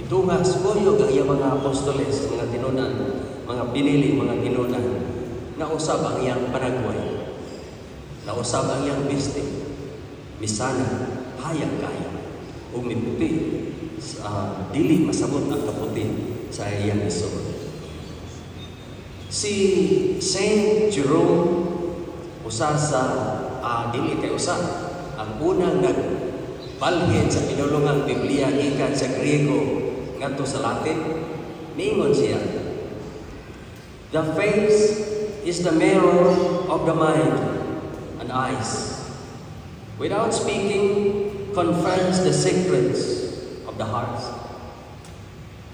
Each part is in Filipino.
Itunga sugoyo ang iyang mga apostoles, mga tinunan, mga pinili, mga tinunan, na usab ang iyang panagway, na usab ang iyang biste, misana, hayag kaya, o miputi, dili masabot ang kaputi sa iyang isod. Si Saint Jerome, usa sa dili kay usa ang unang nagbalhin sa pinulungang Biblia gikan sa Griego ngadto sa Latin, niingon siya, "The face is the mirror of the mind and eyes. Without speaking, confirms the secrets of the heart."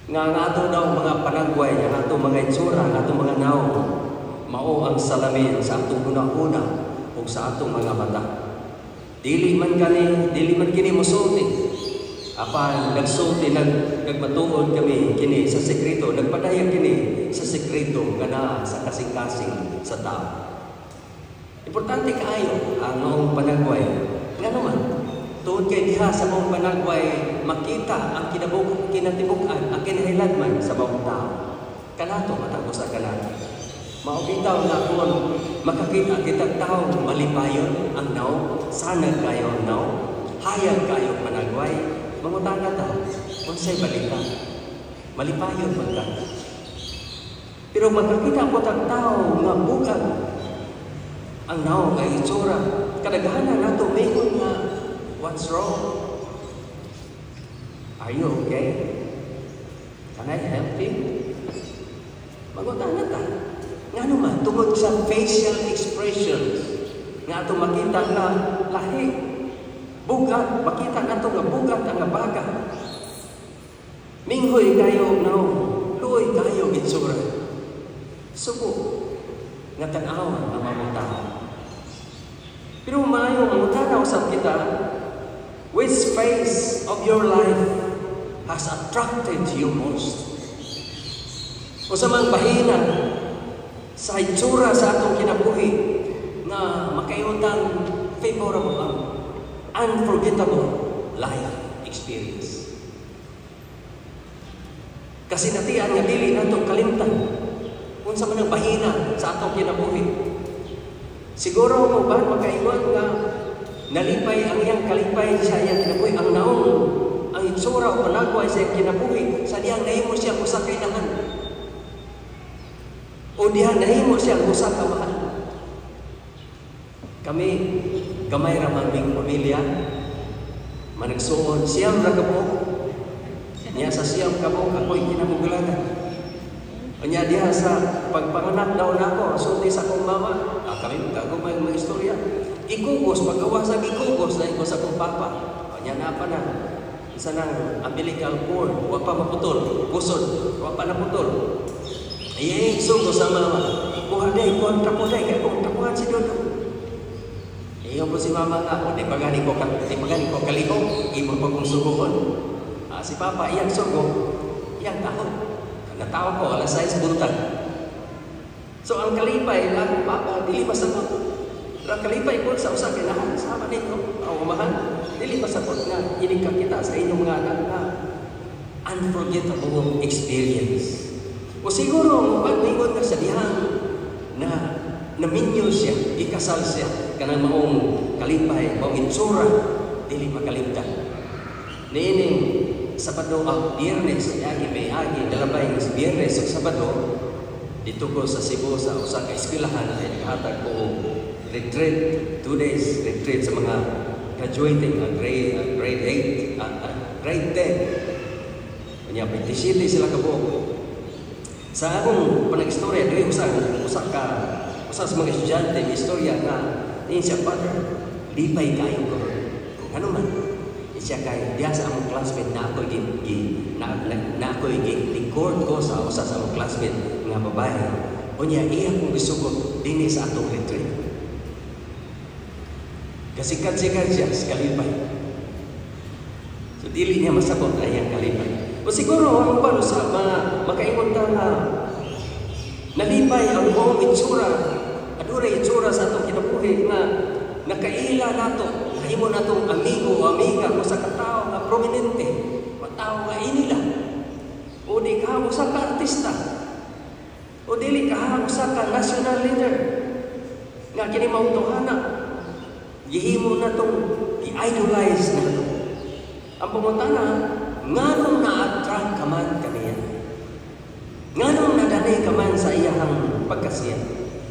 Nga ato daw mga panagway, nga ato mga itsura, nga ato mga naong, mao ang salamin sa atong una-una o sa atong mga mata. Dili man kini musulti. Apan nagsulti, nagmatuod kami kini sa sekreto, nagpadayag kini sa sekreto nga naa sa kasing-kasing sa tao. Importante kaayo ang maong panagway. Nga naman, tuod kay diha sa maong panagway, makita ang kinatibuk-an, ang kinahilagman sa maong tao. Kanato matapos sa kanato. Maubitaw na kung makakita kitang tao malipayon ang naong, sanag kayo ang naong, hayag kayo panagway, mangutana ta, unsay balita, malipayon man ka. Pero makakita ko tang tao nga bukan ang naong nga itsura, kadaghanan nato mayroon nga, what's wrong? Are you okay? Can I help you? Mangutana ta. Nga naman, tungod sa facial expressions, nga ito makita nga lahi, bugat, makita nga ito nga bugat ang baga. Minghoy kayo, no, luoy kayo itsura. Subo, nga tanawan ang mga tao. Pero maayo, ang tanaw sa kita, which phase of your life has attracted you most? O sa mga bahina, sa itsura sa atong kinabuhi na makayutang favorable, unforgettable life experience. Kasi natian nga dili nato kalimtan kung sa manang bahina sa atong kinabuhi. Siguro mo ba makaingon nga nalipay ang iyang kalipay sa iyang kinabuhi, ang naong, ang itsura o panagway sa iyang kinabuhi, sa diyang nahimo siya usa kay nahan. O dihan nahimo siya usa ka mahal. Kami gamay ra man ming pamilya, managsuon siyam ra kabo. Niya sa siyam kabo ako'y kinamugulagan. Unya diha sa pagpanganak daw nako, sulti sa akong mama, kami magagumay mga istorya. Ikugos paggawa sa ikugos na ko sa akong papa. Unya na pa na isa nang umbilical cord, wa pa maputol, kusod, wa pa naputol. Iya, sungguh sama mama. Kuhadai, kuhan tapuday, kaya kung tapuhan si Dodo. Iyo po si mama nga, di pagani ko kaliko, imo pa kong suguhon. Si papa, iyang sugo, iyang tahon. Natawa ko, alas 6 buntag. So ang kalipay, lang papa, dili masabot. Ang kalipay po sa usa kinahan, sama nito, ang umahan, dili masabot nga, inikap kita sa inyong mga anak na unforgettable experience. O siguro, pag-ingon ka sa dihang na naminyo siya, ikasal siya, kanang maong kalipay, maong itsura, dili makalimtan. Niining, Sabado ang Biyernes, may dalabay sa Biyernes o Sabado, dito ko sa Cebu, sa usa ka eskwelahan, ay naghatag ko retreat, 2 days retreat sa mga graduating, grade 8, grade 10. Kanya, 27 sila kabuok. Sa akong panag-istorya, dili usa sa mga estudyante, may istorya na din siya, "Father, lipay kayo ko." Kung ano man, siya kayo, diya sa among classmate na ako'y record ko sa usa sa among classmate nga babae. O niya, iya kong gisugot din sa atong retreat. Kasikat-sikat siya sa kalipay. So, dili niya masabot na iyang kalipay. O siguro, ang paano sa mga makaingon ta na nalipay ang buong itsura, aduray itsura sa atong kinabuhi na nakaila nato, nahimo natong amigo o amiga o sa katao na prominente, matao nga inila, usa ka artista. O dili ka usa ka national leader. Nga kini mao tuhana. Gihimo na tong i-idolize na to. Ang pumutana, nganong na-attract ka man kaniya? Nganong nadanay ka man sa iyang pagkasiya?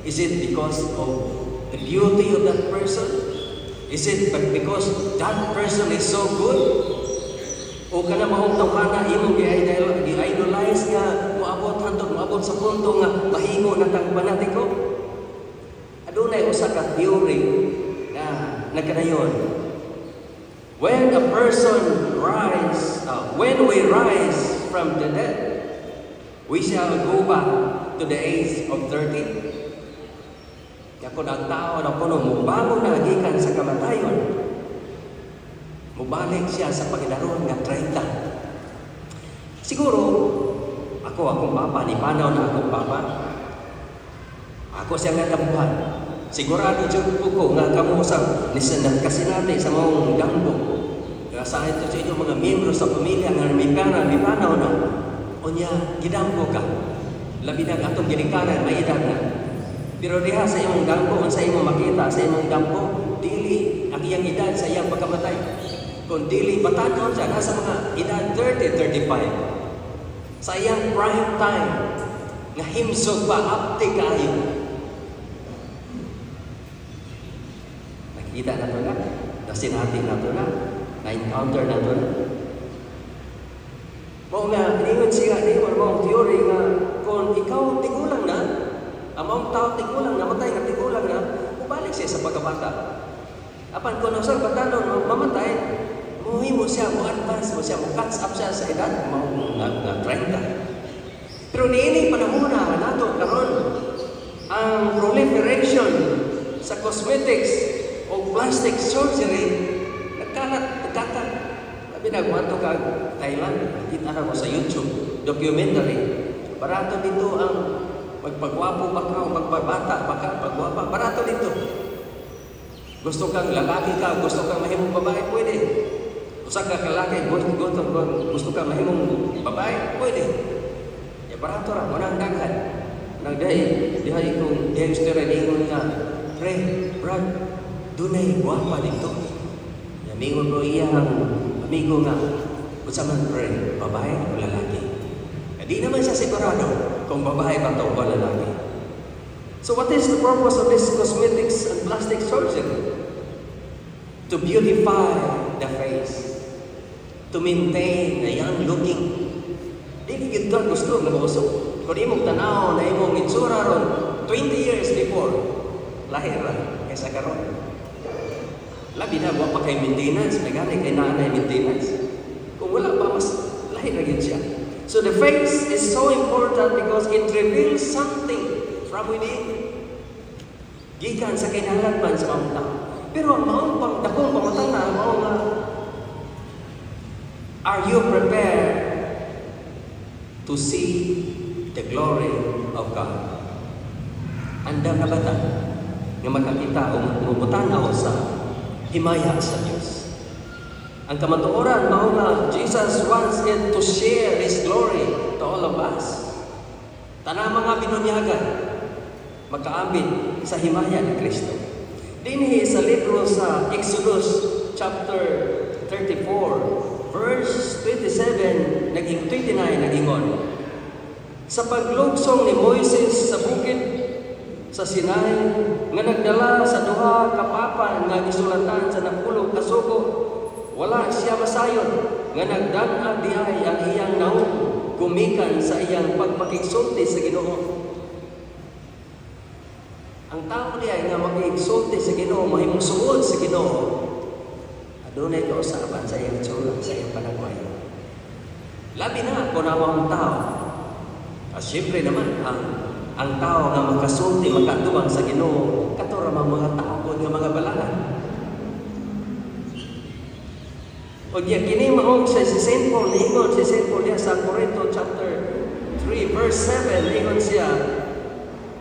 Is it because of the beauty of that person? Is it because that person is so good? O ka na mahutong ka na imong i-idolize nga moabot sa punto nga mahimo na tang panatiko? Adunay usa ka theory na nagkadayon. When a person when we rise from the dead, we shall go back to the age of 30. Kung ang tao na puno, mubago na gikan sa kamatayon, mubalik siya sa paglaron nga 30. Siguro, akong papa, ni panaw na akong papa, ako siya nga nabuhan. Sigurado dyan ko nga kamusang kasinati sa mong dambo. Sa ito sa inyong mga miyembro sa pamilya nga may panaw na. O niya, gidambo ka. Labi na atong ginikanan, may edad na. Pero diha sa iyong dambo, sa iyong makita, sa iyong dambo, dili ang iyang edad sa iyang pagkamatay. Kung dili patanon siya, nasa mga edad 30, 35. Sa iyang prime time, nga himsog pa, apte kayo. Nakikita na ito na, nasinati na ito na, na-encounter na ito na. Mao nga, ingon siya, ingon mo ang theory nga, kung ikaw tigulang na, ang mga tao tigulang na, matay ka tigulang na, balik siya sa pagkabata. Apan kung ang saan patanon, mamatay, muhi mo siya, mo-advance mo siya, mo-catch up siya sa edad, mga 30. Pero niining panahon na nato karon ang proliferation sa cosmetics o plastic surgery nagkakat. Labi na kung ka Thailand, kita na mo sa YouTube, documentary. Barato dito ang magpagwapo pa ka, magpabata pa ka, pagwapa. Barato dito. Gusto kang lalaki ka, gusto kang mahimong babae, pwede. Usa ka lalaki, gusto kang mahimong babae, pwede. Ya barato ra, manang daghan. Nagday, dihay kung dihay istorya niingon nga, pre, Brad, dunay guwapa dito. Yamingon ko iyang amigo nga, unsa man pre, babae o lalaki. Di naman siya sigurado kung babae ba ito o lalaki. So what is the purpose of this cosmetics and plastic surgery? To beautify the face. To maintain a young looking. Di kita gusto na mausok. Kung imong tanaw na imong itsura ron 20 years before, lahir ra kaysa karon. Labi na, wala pa kay maintenance, nagani kay nanay maintenance. Kung wala pa, mas lahir na gid siya. So the face is so important because it reveals something from within. Gikan sa kinahanglan sa mga tao. Pero ang maong dakong pangutana, mao nga, are you prepared to see the glory of God? Andam na bata nga makakita o mumutanaw sa himaya sa Diyos. Ang kamatuoran, mao nga, Jesus wants it to share His glory to all of us. Tanang mga binunyagan, magkaambit sa himaya ni Kristo. Dinhi sa libro sa Exodus chapter 34, verse 27, naging 29, nagingon, sa paglugsong ni Moises sa bukid sa Sinai, nga nagdala sa duha ka papan nga gisulatan sa napulong kasugo, wala siya masayon nga nagdan-ag diay ang iyang naong gumikan sa iyang pagpakigsulti sa Ginoo. Ang tao diay nga makigsulti sa Ginoo, mahimong suod sa Ginoo, adunay kausaban sa iyang tsura, sa iyang panagway. Labi na kung ang tao. Siyempre naman, ang tao nga magkasulti, magkatuwang sa Ginoo, katura mga tao nga mga balagan. O diya, kini maong sa St. Paul, ingon si St. Paul diya sa Corinto chapter 3, verse 7, ingon siya,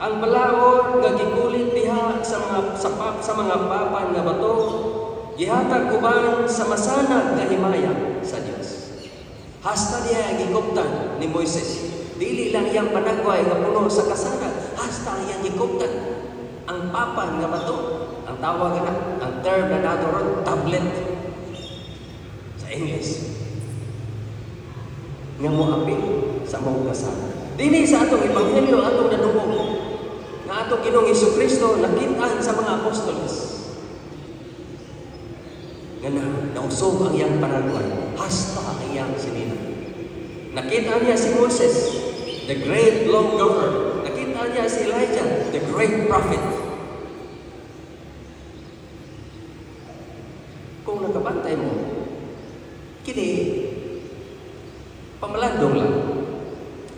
ang balaod nga gikulit diha sa mga papan nga bato, gihatag uban sa masanag nga himaya sa Dios. Hasta diya gikuptan ni Moises. Dili lang iyang panagway nga puno sa kasada, hasta iyang gikuptan ang papan nga bato. Ang tawag na, ang term na nato ron, tablet sa English. Nga mo apil sa mong kasada. Dili sa atong ebanghelyo, atong nanumog nga atong Ginoong Jesucristo nakitaan sa mga apostoles. Nga nausog ang iyang panagway, hasta ang iyang sinina. Nakita niya si Moses, the great lawgiver. Nakita niya si Elijah, the great prophet. Kung nakabantay mo, kini pamalandong lang,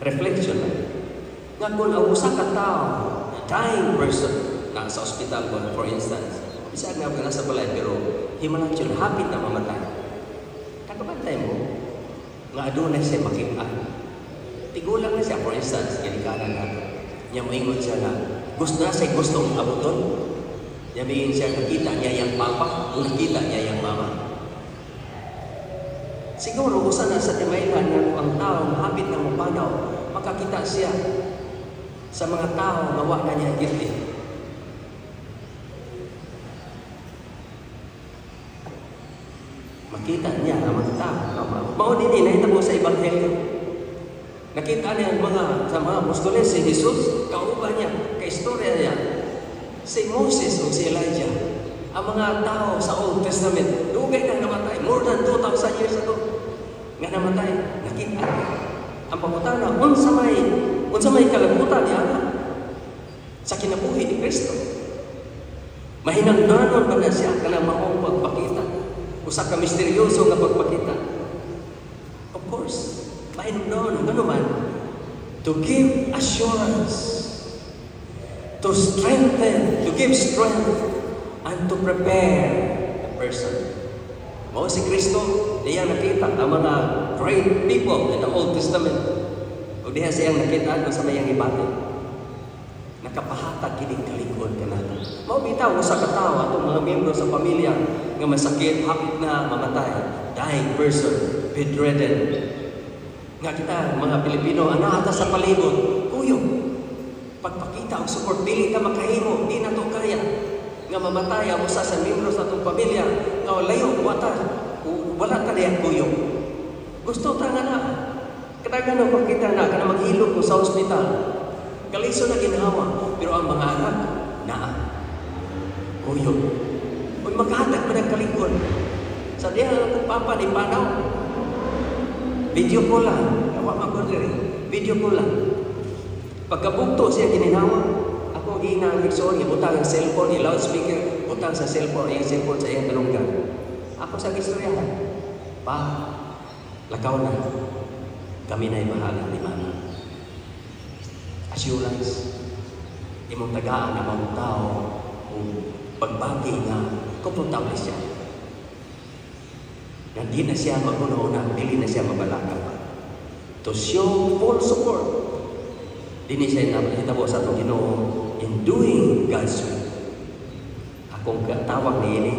reflection lang. Nga kung ang usa ka tao, a dying person, na sa ospital ko, for instance, isa nga ka nasa balay, pero himalatyon, hapit na mamatay. Nakabantay mo, nga adunay siya makita. Tigulang na siya, for instance, kinikanan nato. Niya maingon siya na, gusto na siya gustong abuton. Niya bigyan siya, nakita niya yung papa, o nakita niya yung mama. Siguro, usa na sa timayhan nga ang tao, hapit na mapanaw, makakita siya sa mga tao na wala na niya guilty. Makita niya ang mga tao. Maunini, nahita mo sa Ebanghelyo. Nakita niya sa mga apostoles, si Jesus, kauban niya, kaistorya niya, si Moses o si Elijah, ang mga tao sa Old Testament, dugay na namatay, more than 2,000 years ago, nga namatay, nakita niya. Ang pangutana, unsa may kalabutan niya sa kinabuhi ni Kristo. Mahinangdanon ba na siya kanang maong pagpakita? Usa ka misteryoso nga pagpakita. Of course, mahinangdanon, ano man, to give assurance, to strengthen, to give strength, and to prepare the person. Mao si Kristo, diya nakita ang mga great people in the Old Testament. O diya siyang nakita kung sa mayang ibati. Nakapahatag kining kalikod ka natin. Mao bitaw usa ka tawo atong mga miyembro sa pamilya nga masakit, hapit na mamatay, dying person, bedridden. Nga kita mga Pilipino, anata sa palibot, kuyog. Pagpakita o support, dili ka makahimo, di na to kaya. Nga mamatay ang usa sa miyembro sa atong pamilya, nga layo, wala ka diyan kuyog. Gusto ta nga na, kadagan ang pagkita na, kana maghilog ko sa ospital. Kaliso na ginawa, pero ang mga anak, naa. Kuyog. Kung maghahatag pa ng kalikon, sa diyan ang papa ni Panaw, video ko lang, kawa mag-order, video ko lang. Pagkabugto siya gininawa, akong ginang Higson, ibutang ang cellphone, yung loudspeaker, butang sa cellphone, yung cellphone sa iyang talunggan. Ako sa istoryahan, pa, lakaw na, kami na'y bahala ni Mama. Assurance, imong tagaan ang mga tao, kung pagbati nga, komportable siya. Na di na siya mag-una-una, dili na siya mabalaka pa. To show full support, dini siya nahitabo sa itong Ginoo in doing God's will. Akong katawag ni ini,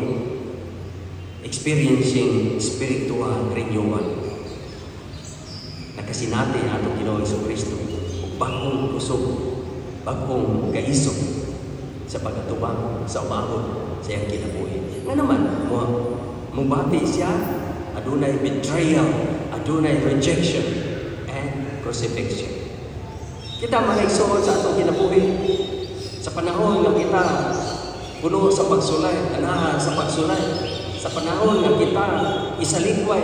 experiencing spiritual renewal. Nakasinati ang atong Ginoo Jesucristo, bagong kusog, bagong kaisog sa pagkatubang, sa umahon, sa iyang kinabuhi. Nga naman, mubati siya, adunay betrayal, adunay rejection, and crucifixion. Kita manaysoon sa atong kinabuhi. Sa panahon nga kita puno sa pagsulay, anahan sa pagsulay. Sa panahon nga kita isalikway,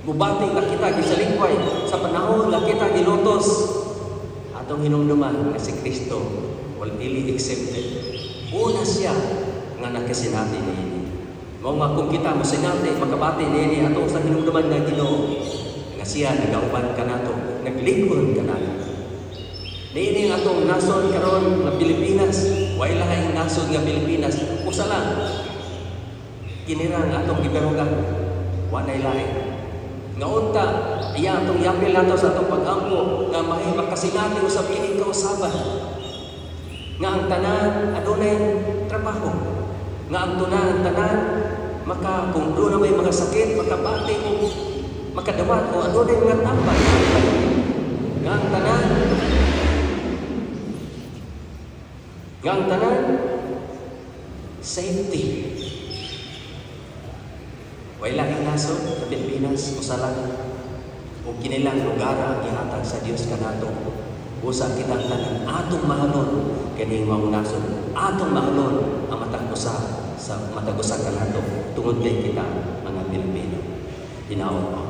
mubati nga kita isalikway. Sa panahon nga kita gilutos, atong hinumduman nga si Kristo wal dili accepted. Una siya nga nakasinati niini. Mao nga kung kita mosinati makabati niini atong sa hinumduman nga Ginoo, nga siya nagauban kanato, naglingkod kanato. Niini ang atong nason karon nga Pilipinas, way laing nason nga Pilipinas, usa lang. Kinirang atong giberugan, wanay lain. Nga unta, iya atong yapil nato sa atong pag-ampo nga mahi makasinati usab kini kausaban. Nga ang tanan adunay trabaho. Nga ang tanan kung doon na may mga sakit, makabati o makadawat o adunay mga tambay. Nga ang tanan, safety. Way lang ang nasod sa Pilipinas, usalan. O kinilang lugar ang gihatag sa Dios kanato. Usa kitang tanan, atong mahalon, kaning mga nasod. Atong mahalon ang matagusa sa matagusa kanato. Tungod kay kita, mga Pilipino. Hinaot